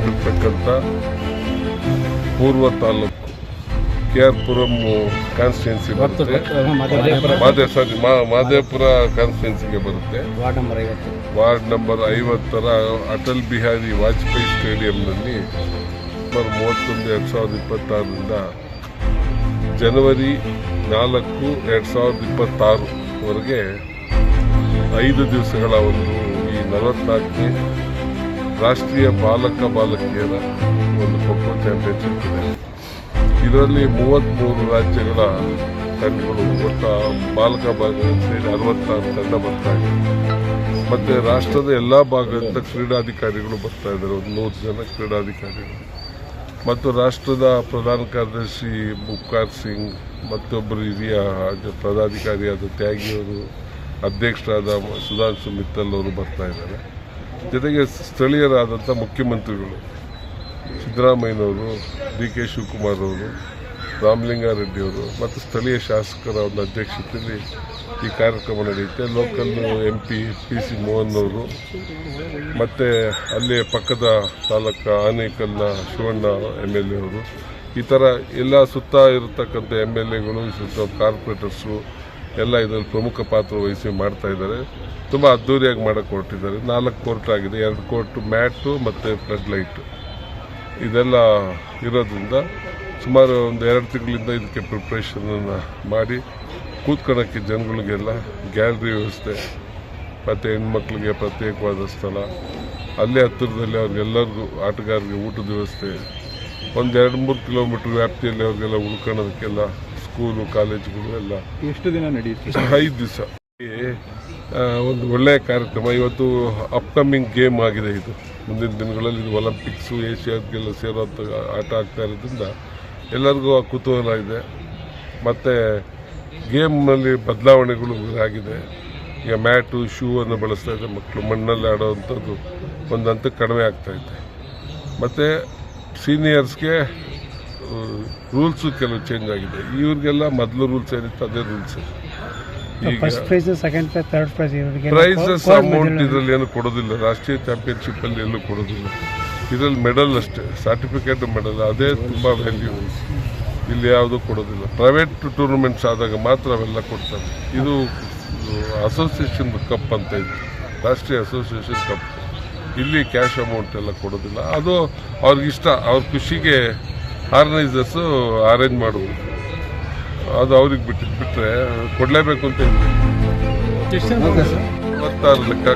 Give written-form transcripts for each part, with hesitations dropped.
ಒಳಗೊಂಡಿರ್ತಕ್ಕಂಥ ಪೂರ್ವ taluk KR Puram constituency ಬರುತ್ತೆ, ಮಾದೇಪುರ ಕಾನ್ಸ್ಟಿಟ್ಯೂನ್ಸಿಗೆ ಬರುತ್ತೆ. ವಾರ್ಡ್ ನಂಬರ್ 50 ಅಟಲ್ ಬಿಹಾರಿ ವಾಜಪೇಯಿ ಸ್ಟೇಡಿಯಂನಲ್ಲಿ November 31, 2026ರಿಂದ ಜನವರಿ 4, 2026ವರೆಗೆ 5 ದಿವಸಗಳ ಒಂದು ಈ 44ನೇ ರಾಷ್ಟ್ರೀಯ ಬಾಲಕಿಯರ ಒಂದು ಖೋಖೋ ಚಾಂಪಿಯನ್ಶಿಪ್ ಇದೆ. ಇದರಲ್ಲಿ 33 ರಾಜ್ಯಗಳ ತಂಡಗಳು, ಒಟ್ಟು ಬಾಲಕ ಸೇರಿ 66 ತಂಡ ಬರ್ತಾ ಇದೆ. ಮತ್ತು ರಾಷ್ಟ್ರದ ಎಲ್ಲ ಭಾಗದಿಂದ ಕ್ರೀಡಾಧಿಕಾರಿಗಳು ಬರ್ತಾ ಇದ್ದಾರೆ, ಒಂದು 100 ಜನ ಕ್ರೀಡಾಧಿಕಾರಿಗಳು. ಮತ್ತು ರಾಷ್ಟ್ರದ ಪ್ರಧಾನ ಕಾರ್ಯದರ್ಶಿ ಬುಕ್ಕಾರ್ ಸಿಂಗ್, ಮತ್ತೊಬ್ಬರು ಹಿರಿಯ ಪದಾಧಿಕಾರಿಯಾದ ತ್ಯಾಗಿಯವರು, ಅಧ್ಯಕ್ಷರಾದ ಸುಧಾಂಶು ಮಿತ್ತಲ್ ಅವರು ಬರ್ತಾ ಇದ್ದಾರೆ. ಜೊತೆಗೆ ಸ್ಥಳೀಯರಾದಂಥ ಮುಖ್ಯಮಂತ್ರಿಗಳು ಸಿದ್ದರಾಮಯ್ಯನವರು, DK ಶಿವಕುಮಾರ್ ಅವರು, ರಾಮಲಿಂಗಾರೆಡ್ಡಿಯವರು ಮತ್ತು ಸ್ಥಳೀಯ ಶಾಸಕರ ಒಂದು ಅಧ್ಯಕ್ಷತೆಯಲ್ಲಿ ಈ ಕಾರ್ಯಕ್ರಮ ನಡೆಯುತ್ತೆ. ಲೋಕಲ್ MP PC ಮೋಹನ್ ಅವರು ಮತ್ತು ಅಲ್ಲಿ ಪಕ್ಕದ ತಾಲೂಕು ಆನೇಕಲ್ನ ಶಿವಣ್ಣ MLA ಅವರು, ಈ ಥರ ಎಲ್ಲ ಸುತ್ತ ಇರತಕ್ಕಂಥ MLAಗಳು, ಸುತ್ತ ಕಾರ್ಪೊರೇಟರ್ಸು ಎಲ್ಲ ಇದರಲ್ಲಿ ಪ್ರಮುಖ ಪಾತ್ರ ವಹಿಸಿ ಮಾಡ್ತಾ ಇದ್ದಾರೆ. ತುಂಬ ಅದ್ದೂರಿಯಾಗಿ ಮಾಡೋಕ್ಕೆ ಹೊರಟಿದ್ದಾರೆ. 4 ಕೋರ್ಟ್ ಆಗಿದೆ, 2 ಕೋರ್ಟ್ ಮ್ಯಾಟು ಮತ್ತು ಫ್ಲಡ್ ಲೈಟು ಇದೆಲ್ಲ ಇರೋದ್ರಿಂದ ಸುಮಾರು ಒಂದು 2 ತಿಂಗಳಿಂದ ಇದಕ್ಕೆ ಪ್ರಿಪ್ರೇಷನನ್ನು ಮಾಡಿ ಕೂತ್ಕೊಳ್ಳೋಕ್ಕೆ ಜನಗಳಿಗೆಲ್ಲ ಗ್ಯಾಲರಿ ವ್ಯವಸ್ಥೆ ಮತ್ತು ಹೆಣ್ಮಕ್ಳಿಗೆ ಪ್ರತ್ಯೇಕವಾದ ಸ್ಥಳ, ಅಲ್ಲೇ ಹತ್ತಿರದಲ್ಲಿ ಅವ್ರಿಗೆಲ್ಲರಿಗೂ ಆಟಗಾರರಿಗೆ ಊಟದ ವ್ಯವಸ್ಥೆ, ಒಂದು 2-3 ಕಿಲೋಮೀಟ್ರ್ ವ್ಯಾಪ್ತಿಯಲ್ಲಿ ಅವ್ರಿಗೆಲ್ಲ ಉಳ್ಕೊಳ್ಳೋದಕ್ಕೆಲ್ಲ ಸ್ಕೂಲು ಕಾಲೇಜುಗಳು ಎಲ್ಲ. ಎಷ್ಟು ದಿನ ನಡೆಯುತ್ತೆ? 5 ದಿವಸ. ಒಂದು ಒಳ್ಳೆಯ ಕಾರ್ಯಕ್ರಮ. ಇವತ್ತು ಅಪ್ಕಮಿಂಗ್ ಗೇಮ್ ಆಗಿದೆ. ಇದು ಮುಂದಿನ ದಿನಗಳಲ್ಲಿ ಇದು ಒಲಿಂಪಿಕ್ಸು, ಏಷ್ಯಾಗೆಲ್ಲ ಸೇರುವಂಥ ಆಟ ಆಗ್ತಾ ಇರೋದ್ರಿಂದ ಎಲ್ಲರಿಗೂ ಆ ಕುತೂಹಲ ಇದೆ. ಮತ್ತು ಗೇಮ್ನಲ್ಲಿ ಬದಲಾವಣೆಗಳು ಆಗಿದೆ. ಈಗ ಮ್ಯಾಟು, ಶೂ ಅನ್ನು ಬಳಸ್ತಾ ಇದ್ದಾರೆ ಮಕ್ಕಳು, ಮಣ್ಣಲ್ಲಿ ಆಡೋವಂಥದ್ದು ಒಂದು ಹಂತಕ್ಕೆ ಕಡಿಮೆ ಆಗ್ತಾಯಿದೆ. ಮತ್ತು ಸೀನಿಯರ್ಸ್ಗೆ ರೂಲ್ಸು ಕೆಲವು ಚೇಂಜ್ ಆಗಿದೆ. ಇವ್ರಿಗೆಲ್ಲ ಮೊದಲು ರೂಲ್ಸ್ ಏನಿತ್ತು ಅದೇ ರೂಲ್ಸ್. ಪ್ರೈಸಸ್ ಅಮೌಂಟ್ ಇದರಲ್ಲಿ ಏನು ಕೊಡೋದಿಲ್ಲ, ರಾಷ್ಟ್ರೀಯ ಚಾಂಪಿಯನ್ಶಿಪ್ಪಲ್ಲಿ ಎಲ್ಲೂ ಕೊಡೋದಿಲ್ಲ. ಇದರಲ್ಲಿ ಮೆಡಲ್ ಅಷ್ಟೇ, ಸರ್ಟಿಫಿಕೇಟ್ ಮೆಡಲ್, ಅದೇ ತುಂಬ ವ್ಯಾಲ್ಯೂ. ಇಲ್ಲಿ ಯಾವುದೂ ಕೊಡೋದಿಲ್ಲ. ಪ್ರೈವೇಟ್ ಟೂರ್ನಮೆಂಟ್ಸ್ ಆದಾಗ ಮಾತ್ರ ಅವೆಲ್ಲ ಕೊಡ್ತಾರೆ. ಇದು ಅಸೋಸಿಯೇಷನ್ ಕಪ್ ಅಂತ ಇದೆ, ರಾಷ್ಟ್ರೀಯ ಅಸೋಸಿಯೇಷನ್ ಕಪ್. ಇಲ್ಲಿ ಕ್ಯಾಶ್ ಅಮೌಂಟ್ ಎಲ್ಲ ಕೊಡೋದಿಲ್ಲ. ಅದು ಅವ್ರಿಗಿಷ್ಟ, ಅವ್ರ ಖುಷಿಗೆ ಆರ್ಗನೈಸರ್ಸು ಅರೇಂಜ್ ಮಾಡುವುದು, ಅದು ಅವ್ರಿಗೆ ಬಿಟ್ಟರೆ ಕೊಡಲೇಬೇಕು ಅಂತ ಇದೆ. 26 ಲೆಕ್ಕ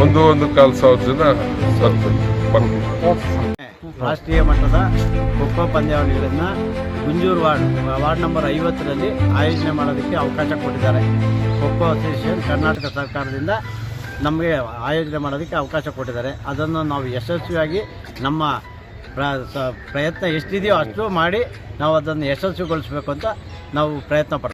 1,400 ಜನ ರಾಷ್ಟ್ರೀಯ ಮಟ್ಟದ ಖೋಖೋ ಪಂದ್ಯಾವಳಿಗಳನ್ನು ಗುಂಜೂರು ವಾರ್ಡ್ ನಂಬರ್ 50ರಲ್ಲಿ ಆಯೋಜನೆ ಮಾಡೋದಕ್ಕೆ ಅವಕಾಶ ಕೊಟ್ಟಿದ್ದಾರೆ. ಖೋಖೋ ಅಸೋಸಿಯೇಷನ್ ಕರ್ನಾಟಕ ಸರ್ಕಾರದಿಂದ ನಮಗೆ ಆಯೋಜನೆ ಮಾಡೋದಕ್ಕೆ ಅವಕಾಶ ಕೊಟ್ಟಿದ್ದಾರೆ. ಅದನ್ನು ನಾವು ಯಶಸ್ವಿಯಾಗಿ ನಮ್ಮ ಪ್ರಯತ್ನ ಎಷ್ಟಿದೆಯೋ ಅಷ್ಟು ಮಾಡಿ ನಾವು ಅದನ್ನು ಯಶಸ್ವಿಗೊಳಿಸಬೇಕು ಅಂತ ನಾವು ಪ್ರಯತ್ನ ಪಡ್ತೀವಿ.